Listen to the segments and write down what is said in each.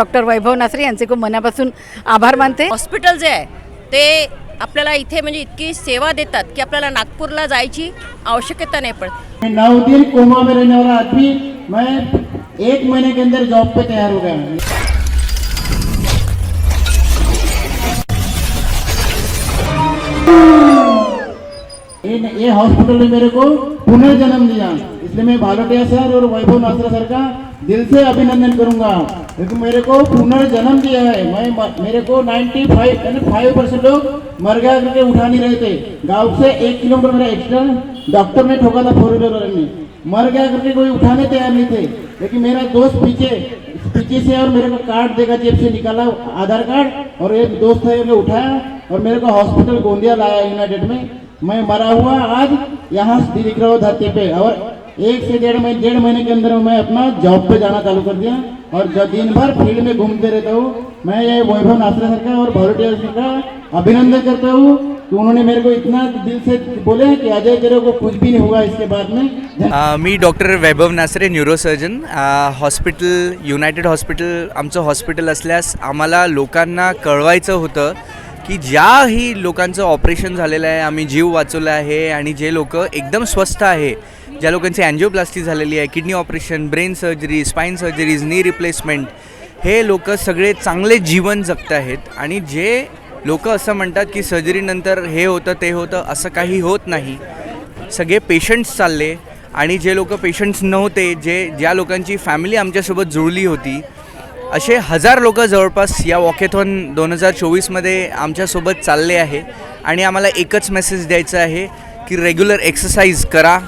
Doctor वैभव नासरे यांचे खूप मनापासून आभार मानते। हॉस्पिटल जे आहे ते आपल्याला इथे म्हणजे इतकी सेवा देतात की आपल्याला नागपूरला जायची आवश्यकता नहीं पड़ती। 9 दिन कोमा में रहने वाला आदमी मैं 1 महीने के अंदर जॉब पे तैयार हो गया। ये हॉस्पिटल ने मेरे को पुनर्जन्म दिया, इसलिए मैं भालोटिया सर और वैभव नासरे सर का दिल से अभिनंदन करूंगा, क्योंकि मेरे को पुनर्जन्म दिया है। मेरे को 95% लोग मर गया करके उठा नहीं रहे थे। गांव से 1 किलोमीटर मेरा एक्सीडेंट डॉक्टर ने ठोका था, 4 व्हीलर ने मर गया करके कोई उठाने तैयार नहीं थे, लेकिन मेरा दोस्त पीछे से और मेरे को कार्ड देगा, जेब से निकाला आधार कार्ड, और एक दोस्त है उन्हें उठाया और मेरे को हॉस्पिटल गोंदिया लाया यूनाइटेड में। मैं मरा हुआ आज यहाँ दिख रहा हूँ धरती पे, और 1 से 1.5 महीने के अंदर मैं अपना जॉब पे जाना चालू कर दिया, और जब दिन भर फील्ड में घूमते रहता हूँ। मैं ये वैभव नासरे सर का और भालोटिया सर का अभिनंदन करता हूँ कि उन्होंने मेरे को इतना दिल से बोले कि अजय तेरे को कुछ भी नहीं होगा इसके बाद में। मी डॉक्टर वैभव Nasre, neurosurgeon. Hospital United hospital आमचं हॉस्पिटल असल्यास आम्हाला लोकांना कळवायचं होतं की ज्याही लोकांचं ऑपरेशन झालेलं आहे, आम्ही जीव वाचवला आहे, आणि जे लोक एकदम स्वस्थ आहे, ज्या लोकांची अँजिओप्लास्टी झालेली आहे, kidney operation, brain surgery, spine surgeries, knee replacement, हे लोक सगळे चांगले जीवन जगत आहेत। आणि जे लोक असं म्हणतात की सर्जरीनंतर हे होतं ते होतं, असं काही होत नाही। सगळे पेशंट्स चालले, आणि जे लोक पेशंट्स नव्हते, ज्या लोकांची फॅमिली आमच्यासोबत जुळली होती, असे 1000 लोक जवळपास या वॉकेथॉन 2024मध्ये आमच्यासोबत चालले आहे। आणि आम्हाला एकच मेसेज द्यायचा आहे की रेग्युलर एक्सरसाइज करा,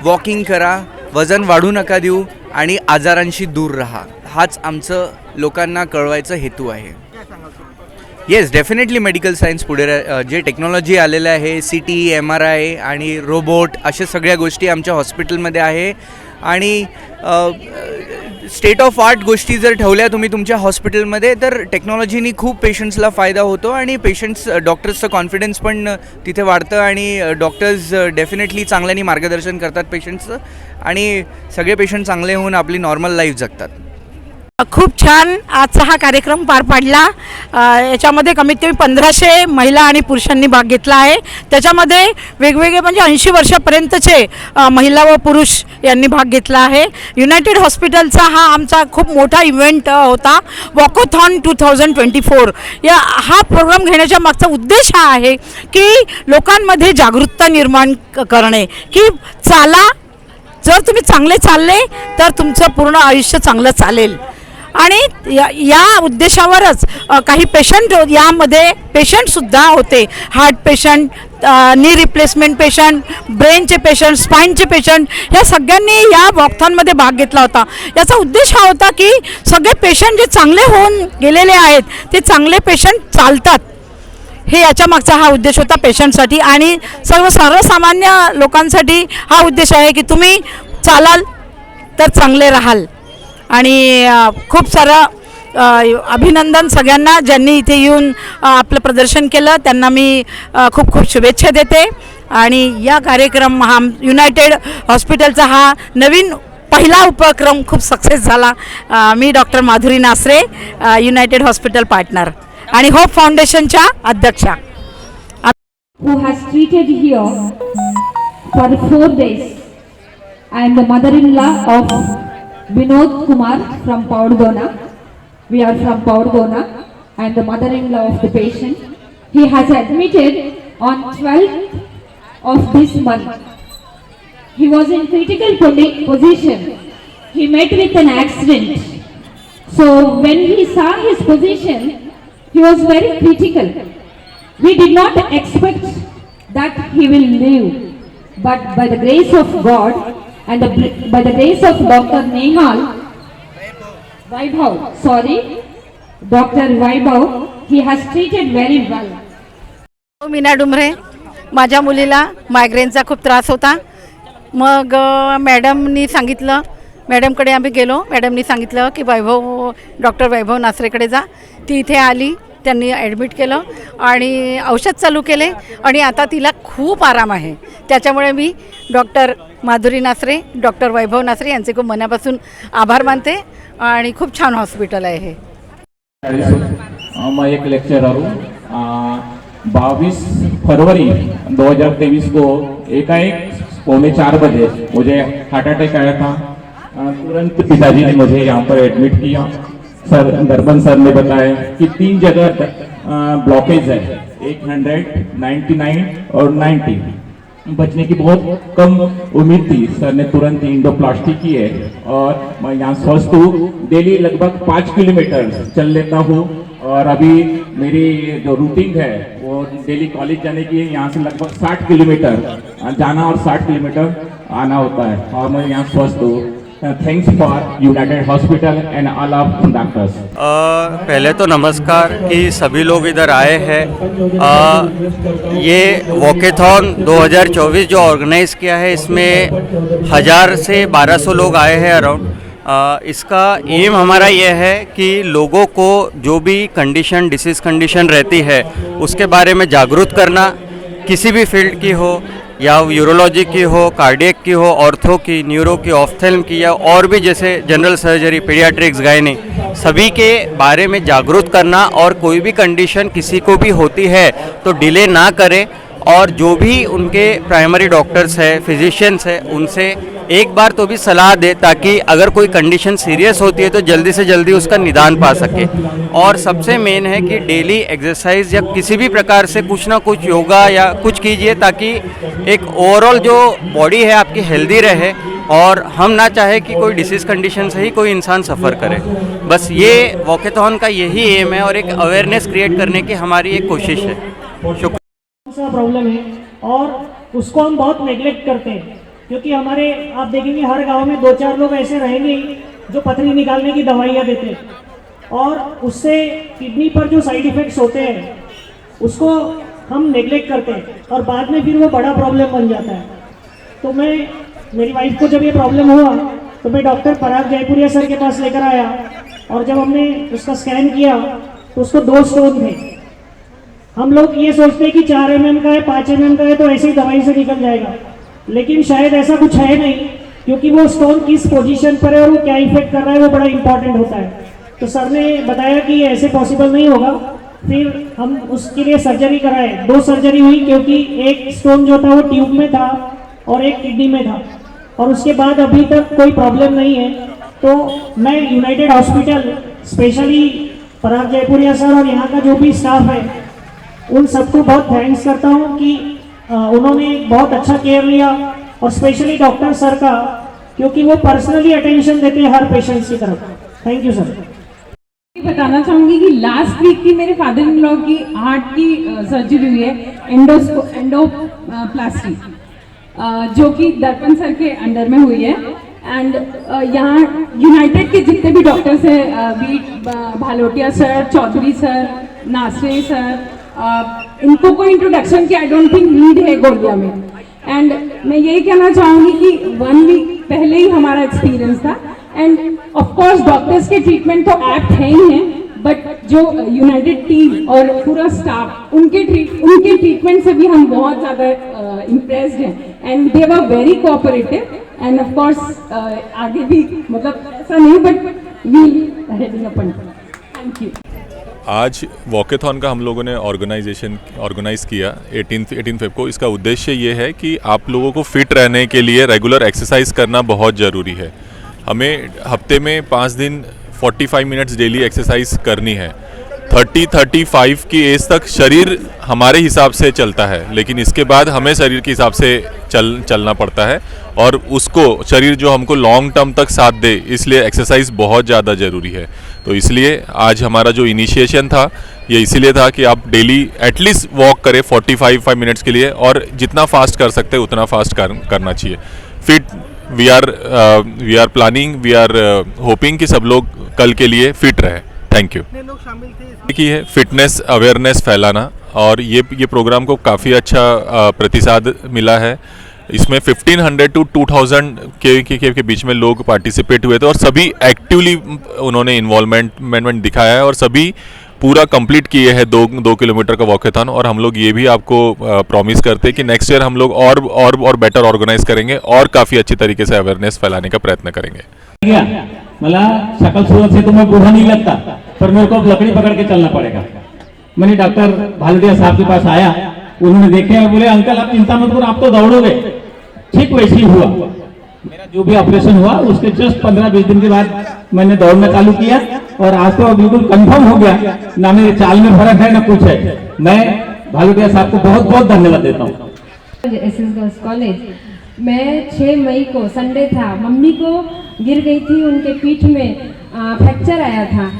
वॉकिंग करा, वजन वाढू नका देऊ, आणि आजारांशी दूर राहा। हाच आमचं लोकांना कळवायचा हेतू आहे। येस, डेफिनेटली मेडिकल सायन्स पुढे जे टेक्नॉलॉजी आलेलं आहे, CT, MRI आणि रोबोट, अशा सगळ्या गोष्टी आमच्या हॉस्पिटलमध्ये आहे। आणि स्टेट ऑफ आर्ट गोष्टी जर ठेवल्या तुम्ही तुमच्या हॉस्पिटलमध्ये, तर टेक्नॉलॉजीनी खूप पेशंट्सला फायदा होतो, आणि डॉक्टर्सचं कॉन्फिडन्स पण तिथे वाढतं, आणि डॉक्टर्स डेफिनेटली चांगल्याने मार्गदर्शन करतात पेशंट्सचं, आणि सगळे पेशंट चांगले होऊन आपली नॉर्मल लाईफ जगतात। खूप छान आजचा हा कार्यक्रम पार पाडला। याच्यामध्ये कमीत कमी 1500 महिला आणि पुरुषांनी भाग घेतला आहे। त्याच्यामध्ये वेगवेगळे म्हणजे 80 वर्षापर्यंतचे महिला व पुरुष यांनी भाग घेतला आहे। युनायटेड हॉस्पिटलचा हा आमचा खूप मोठा इव्हेंट होता, वॉकथॉन 2024। हा प्रोग्राम घेण्याच्या मागचा उद्देश हा आहे की लोकांमध्ये जागरूकता निर्माण करणे, की चाला, जर तुम्ही चांगले चालले तर तुमचं पूर्ण आयुष्य चांगलं चालेल। आणि या उद्देशावरच काही पेशंट, यामध्ये पेशंटसुद्धा होते, heart patient, knee replacement patient, ब्रेनचे पेशंट, स्पाईनचे पेशंट, ह्या सगळ्यांनी या वॉकथॉनमध्ये भाग घेतला होता। याचा उद्देश हा होता की सगळे पेशंट जे चांगले होऊन गेलेले आहेत ते चांगले पेशंट चालतात, हे याच्या मागचा हा उद्देश होता पेशंटसाठी। आणि सर्वसामान्य लोकांसाठी हा उद्देश आहे की तुम्ही चालाल तर चांगले राहाल। आणि खूप सारं अभिनंदन सगळ्यांना ज्यांनी इथे येऊन आपलं प्रदर्शन केलं, त्यांना मी खूप खूप शुभेच्छा देते। आणि या कार्यक्रम हा युनायटेड हॉस्पिटलचा हा नवीन पहिला उपक्रम खूप सक्सेस झाला। मी डॉक्टर माधुरी नासरे, युनायटेड हॉस्पिटल पार्टनर आणि होप फाउंडेशनच्या अध्यक्षा। Who has treated here for 4 days. I am the mother-in-law of Vinod Kumar from Paudgona. We are from Paudgona. I am the mother-in-law of the patient. He has admitted on 12th of this month. He was in critical position. He met with an accident. So when he saw his position, he was very critical. We did not expect that he will live, but by the grace of God and by the grace of Dr. Dr. Vaibhav, he has treated very well. Meena Dumre, माझ्या मुलीला मायग्रेनचा खूप त्रास होता। मग मॅडमनी सांगितलं, मॅडमकडे आम्ही गेलो, मॅडमनी सांगितलं की डॉक्टर वैभव नासरेकडे जा। ती इथे आली, त्यांनी ॲडमिट केलं आणि औषध चालू केले, आणि आता तिला खूप आराम आहे। त्याच्यामुळे मी डॉक्टर माधुरी नासरे, डॉक्टर वैभव नासरे यांचे खूप मनापासून आभार मानते, आणि खूप छान हॉस्पिटल आहे हे। मैं एक लेक्चरर हूँ। 22 फरवरी 2023 को एकाएक 3:45 मुझे हार्ट अटैक आया था। तुरंत पिताजी ने मुझे यहाँ पर एडमिट किया। सर दर्पण सर ने बताया कि 3 जगह ब्लॉकेज है, 100, 99 और 90। बचने की बहुत कम उम्मीद थी। सर ने तुरंत एंडोप्लास्टी की है और मैं यहाँ स्वस्थ हूँ। डेली लगभग 5 किलोमीटर चल लेता हूँ और अभी मेरी जो रूटीन है वो डेली कॉलेज जाने की है। यहाँ से लगभग 60 किलोमीटर जाना और 60 किलोमीटर आना होता है और मैं यहाँ स्वस्थ हूँ। Thanks for United hospital and all of doctors. पहले तो नमस्कार कि सभी लोग इधर आए हैं। ये वॉकेथॉन 2024 जो ऑर्गेनाइज़ किया है, इसमें 1000 से 1200 लोग आए हैं अराउंड। इसका एम हमारा ये है कि लोगों को जो भी कंडीशन, डिसीज़ कंडीशन रहती है उसके बारे में जागरूक करना, किसी भी फील्ड की हो, या यूरोलॉजी की हो, कार्डियक की हो, ऑर्थो की, न्यूरो की, ऑफ्थेल्म की, या और भी जैसे जनरल सर्जरी, पीडियाट्रिक्स, गायनी, सभी के बारे में जागरूक करना। और कोई भी कंडीशन किसी को भी होती है तो डिले ना करें और जो भी उनके प्राइमरी डॉक्टर्स है, फिजिशियंस है, उनसे एक बार तो भी सलाह दे ताकि अगर कोई कंडीशन सीरियस होती है तो जल्दी से जल्दी उसका निदान पा सके। और सबसे मेन है कि डेली एक्सरसाइज या किसी भी प्रकार से कुछ ना कुछ योगा या कुछ कीजिए ताकि एक ओवरऑल जो बॉडी है आपकी हेल्दी रहे और हम ना चाहे कि कोई डिसीज़ कंडीशन से ही कोई इंसान सफ़र करे। बस ये वॉकेथॉन का यही एम है और एक अवेयरनेस क्रिएट करने की हमारी एक कोशिश है। शुक्रिया। प्रॉब्लम है और उसको हम बहुत नेग्लेक्ट करते हैं, क्योंकि हमारे आप देखेंगे हर गांव में 2-4 लोग ऐसे रहेंगे जो पथरी निकालने की दवाइयाँ देते हैं और उससे किडनी पर जो साइड इफ़ेक्ट्स होते हैं उसको हम नेग्लेक्ट करते हैं और बाद में फिर वो बड़ा प्रॉब्लम बन जाता है। तो मेरी वाइफ को जब ये प्रॉब्लम हुआ तो मैं डॉक्टर पराग जयपुरिया सर के पास लेकर आया और जब हमने उसका स्कैन किया तो उसको 2 स्टोन थे। हम लोग ये सोचते हैं कि 4 mm का है, 5 mm का है तो ऐसे ही दवाई से निकल जाएगा, लेकिन शायद ऐसा कुछ है नहीं, क्योंकि वो स्टोन किस पोजीशन पर है और वो क्या इफेक्ट कर रहा है वो बड़ा इंपॉर्टेंट होता है। तो सर ने बताया कि ऐसे पॉसिबल नहीं होगा। फिर हम उसके लिए सर्जरी कराए। 2 सर्जरी हुई, क्योंकि एक स्टोन जो था वो ट्यूब में था और एक किडनी में था और उसके बाद अभी तक कोई प्रॉब्लम नहीं है। तो मैं यूनाइटेड हॉस्पिटल, स्पेशली पराग जयपुरिया सर और यहाँ का जो भी स्टाफ है उन सबको बहुत थैंक्स करता हूँ कि उन्होंने बहुत अच्छा केयर लिया और स्पेशली डॉक्टर सर का, क्योंकि वो पर्सनली अटेंशन देते हैं हर पेशेंट्स की तरफ। Thank you sir. बताना चाहूँगी कि लास्ट वीक की मेरे फादर इन लॉ की हार्ट की सर्जरी हुई है, एंडोप्लास्टी, जो कि दर्पण सर के अंडर में हुई है। एंड यहाँ यूनाइटेड के जितने भी डॉक्टर्स हैं, B Bhalotia sir, Chaudhary sir, Nasre sir, इनको कोई इंट्रोडक्शन की आई डोंट थिंक नीड है गोंदिया में। एंड मैं यही कहना चाहूँगी कि 1 वीक पहले ही हमारा एक्सपीरियंस था एंड ऑफ कोर्स डॉक्टर्स के ट्रीटमेंट तो ऐप्ट है ही हैं, बट जो यूनाइटेड टीम और पूरा स्टाफ उनके ट्रीटमेंट से भी हम बहुत ज़्यादा इम्प्रेस्ड हैं and they were very cooperative. And of course आगे भी मतलब ऐसा नहीं, but we heading up. Thank you. आज वॉकेथॉन का हम लोगों ने ऑर्गेनाइज़ किया 18 फेब को। इसका उद्देश्य ये है कि आप लोगों को फिट रहने के लिए रेगुलर एक्सरसाइज करना बहुत ज़रूरी है। हमें हफ्ते में 5 दिन 45 मिनट्स डेली एक्सरसाइज करनी है। 30-35 की एज तक शरीर हमारे हिसाब से चलता है, लेकिन इसके बाद हमें शरीर के हिसाब से चलना पड़ता है और उसको शरीर जो हमको लॉन्ग टर्म तक साथ दे, इसलिए एक्सरसाइज बहुत ज़्यादा ज़रूरी है। तो इसलिए आज हमारा जो इनिशिएशन था ये इसीलिए था कि आप डेली एटलीस्ट वॉक करें 45 मिनट्स के लिए, और जितना फास्ट कर सकते हैं उतना फास्ट करना चाहिए। Fit we are planning, we are hoping कि सब लोग कल के लिए फिट रहे। Thank you. की है फिटनेस अवेयरनेस फैलाना, और ये प्रोग्राम को काफ़ी अच्छा प्रतिसाद मिला है। इसमें 1500 to 2000 के बीच में लोग पार्टिसिपेट हुए थे और सभी एक्टिवली उन्होंने इन्वॉल्वमेंट दिखाया है और सभी पूरा कंप्लीट किए हैं 2 किलोमीटर का वॉकेथॉन। और हम लोग ये भी आपको प्रॉमिस करते हैं कि नेक्स्ट ईयर हम लोग और बेटर ऑर्गेनाइज करेंगे और काफ़ी अच्छी तरीके से अवेयरनेस फैलाने का प्रयत्न करेंगे। मला सकल सूरत से तो मैं बूढ़ा नहीं लगता, पर मेरे को अब लकड़ी पकड़ के चलना पड़ेगा। मैंने डॉक्टर भालुटिया साहब के पास आया, उन्होंने देखे और बोले अंकल आप चिंता मत करो, आप तो दौड़ोगे। ठीक वैसे ही हुआ। मेरा जो भी ऑपरेशन हुआ उसके जस्ट 15-20 दिन के बाद मैंने दौड़ना चालू किया और आज तो बिल्कुल कंफर्म हो गया, ना मेरे चाल में फर्क है ना कुछ है। मैं भालुटिया साहब को बहुत बहुत धन्यवाद देता हूँ। एसएस गर्ल्स कॉलेज, मैं 6 मई को संडे था, मम्मी को गिर गई थी, उनके पीठ में फ्रैक्चर आया था।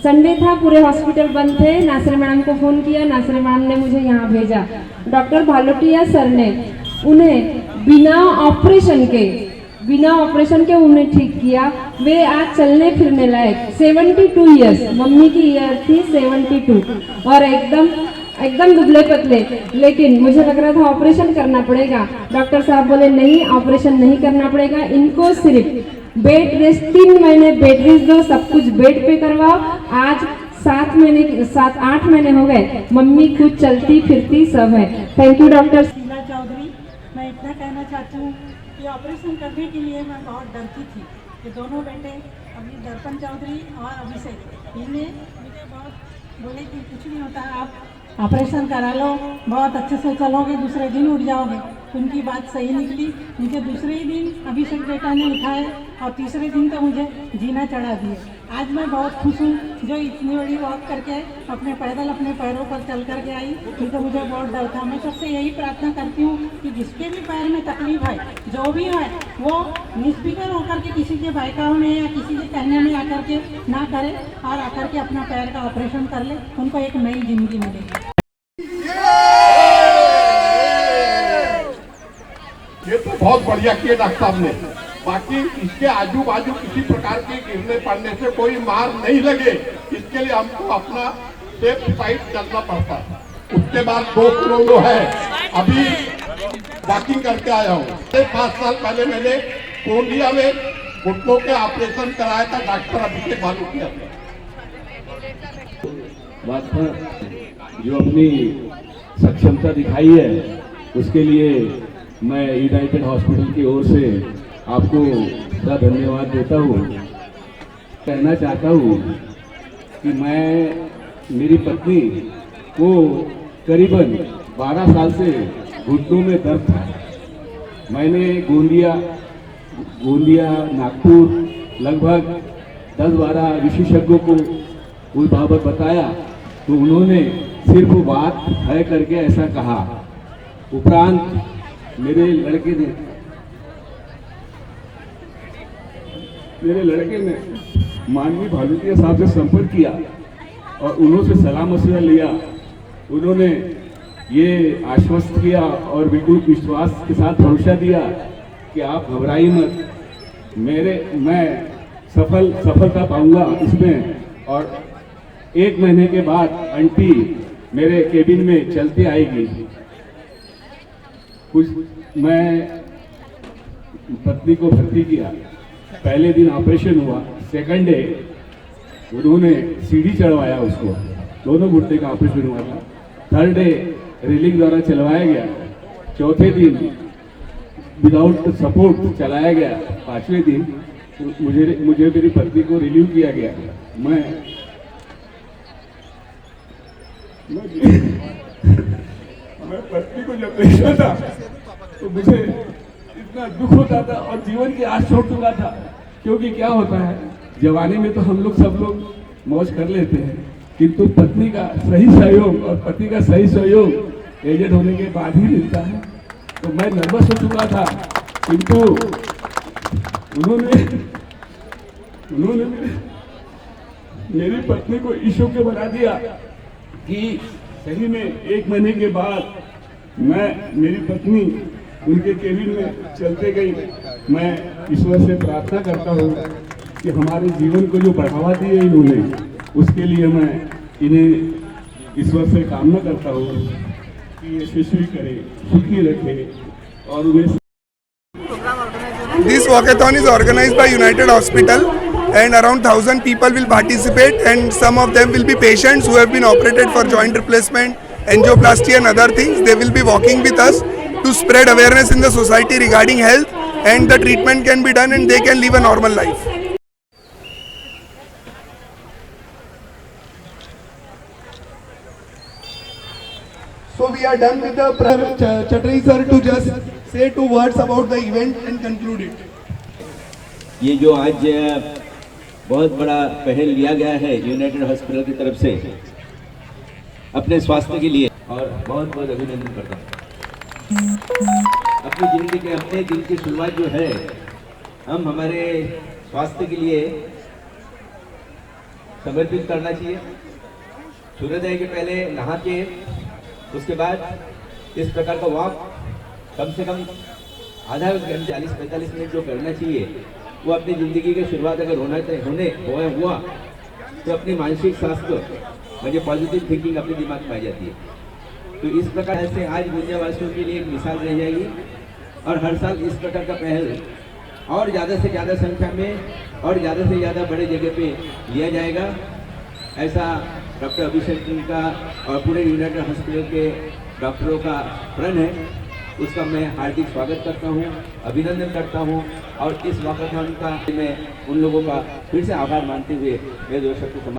संडे था, पूरे हॉस्पिटल बंद थे। नासरे मैडम को फ़ोन किया, नासरे मैडम ने मुझे यहाँ भेजा। डॉक्टर भालुटिया सर ने उन्हें बिना ऑपरेशन के उन्हें ठीक किया। वे आज चलने फिरने लायक 72 ईयर्स, मम्मी की ईयर थी 72 और एकदम दुबले पतले, लेकिन मुझे लग रहा था ऑपरेशन करना पड़ेगा। डॉक्टर साहब बोले नहीं, ऑपरेशन नहीं करना पड़ेगा, इनको सिर्फ बेड रेस्ट 3 महीने बेड रेस्ट दो, सब कुछ बेड पे करवाओ। आज 7-8 महीने हो गए, मम्मी खुद चलती फिरती सब है। Thank you doctor Sheela Chaudhary. मैं इतना कहना चाहती हूँ कि ऑपरेशन करने के लिए मैं बहुत डरती थी। ये दोनों बेटे अभी दर्पण चौधरी और अभिषेक, इन्हें मुझे बहुत बोले कि कुछ नहीं होता, आप ऑपरेशन करा लो, बहुत अच्छे से चलोगे, दूसरे दिन उठ जाओगे। उनकी बात सही निकली। मुझे दूसरे ही दिन अभिषेक बेटा ने उठाए और तीसरे दिन तो मुझे जीना चढ़ा दिए। आज मैं बहुत खुश हूँ जो इतनी बड़ी वॉक करके अपने पैरों पर चल करके आई, क्योंकि मुझे बहुत डर था। मैं सबसे यही प्रार्थना करती हूँ कि जिसके भी पैर में तकलीफ है, जो भी है, वो निस्फिक्र होकर के किसी के बहकाव में या किसी के कहने में आकर के ना करे और आकर के अपना पैर का ऑपरेशन कर ले, उनको एक नई जिंदगी मिलेगी। ये तो बहुत बढ़िया किया डॉक्टर साहब ने। बाकी इसके आजू बाजू किसी प्रकार के गिरने पड़ने से कोई मार नहीं लगे, इसके लिए हमको अपना सेफ साइड चलना पड़ता है। उसके बाद 2 किलो है, अभी वॉकिंग करके आया हूँ। 5 साल पहले मैंने पूर्णिया में घुटनों के ऑपरेशन कराया था, डॉक्टर अभिषेक भालुटिया से। जो अपनी सक्षमता दिखाई है उसके लिए मैं यूनाइटेड हॉस्पिटल की ओर से आपको बड़ा धन्यवाद देता हूँ। कहना चाहता हूँ कि मेरी पत्नी को करीबन 12 साल से घुटनों में दर्द था। मैंने गोंदिया नागपुर लगभग 10-12 विशेषज्ञों को उस बाबत बताया, तो उन्होंने सिर्फ बात है करके ऐसा कहा। उपरांत मेरे लड़के ने माननीय भालुटिया साहब से संपर्क किया और उन्होंने सलाह मशवरा लिया। उन्होंने ये आश्वस्त किया और बिल्कुल विश्वास के साथ भरोसा दिया कि आप घबराइए मत, मैं सफलता पाऊंगा इसमें। और 1 महीने के बाद आंटी मेरे केबिन में चलती आएगी। मैं पत्नी को भर्ती किया। पहले दिन ऑपरेशन हुआ, सेकंड डे उन्होंने सीढ़ी चढ़वाया उसको, दोनों घुटने का ऑपरेशन हुआ था। थर्ड डे रेलिंग द्वारा चलवाया गया। चौथे दिन विदाउट सपोर्ट चलाया गया। 5वें दिन मुझे मेरी पत्नी को रिलीव किया गया। मैं पत्नी को जब देखता था तो मुझे इतना दुख होता था और जीवन की आस छोड़ चुका था। क्योंकि क्या होता है, जवानी में तो हम लोग सब लोग मौज कर लेते हैं, किंतु पत्नी का सही सहयोग और पति का सही सहयोग एजेड होने के बाद ही मिलता है। तो मैं नर्वस हो चुका था, किंतु उन्होंने मेरी पत्नी को ईशो के बना दिया कि सही में 1 महीने के बाद मेरी पत्नी उनके केबिन में चलते गई। मैं ईश्वर से प्रार्थना करता हूँ कि हमारे जीवन को जो बढ़ावा दिए इन्होंने, उसके लिए मैं इन्हें ईश्वर से कामना करता हूँ कि ये यशस्वी करे, सुखी रखे और उन्हें। This walkathon is organized by United Hospital and around 1000 people will participate, and some of them will be patients who have been operated for joint replacement, angioplasty and other things. They will be walking with us to spread awareness in the society regarding health, and the treatment can be done and they can live a normal life. So we are done with the Chatri sir to just say 2 words about the event and conclude it. ये जो आज बहुत बड़ा पहल लिया गया है United hospital की तरफ से अपने स्वास्थ्य के लिए, और बहुत बहुत अभिनंदन करता हूँ। अपनी जिंदगी के अपने दिन की शुरुआत जो है हम हमारे स्वास्थ्य के लिए समर्पित करना चाहिए। सूर्योदय के पहले नहा के उसके बाद इस प्रकार का वॉक कम से कम आधा घंटे 40-45 मिनट जो करना चाहिए, वो अपनी ज़िंदगी की शुरुआत अगर हुआ तो अपनी मानसिक स्वास्थ्य म्हणजे पॉजिटिव थिंकिंग अपने दिमाग में आ जाती है। तो इस प्रकार से आज विंध्यवासियों के लिए एक मिसाल रह जाएगी, और हर साल इस प्रकार का पहल और ज़्यादा से ज़्यादा संख्या में और ज़्यादा से ज़्यादा बड़े जगह पे लिया जाएगा, ऐसा डॉक्टर अभिषेक सिंह का और पूरे यूनाइटेड हॉस्पिटल के डॉक्टरों का प्रण है। उसका मैं हार्दिक स्वागत करता हूँ, अभिनंदन करता हूँ, और इस वॉकाथॉन का मैं उन लोगों का फिर से आभार मानते हुए मेरे दो शब्द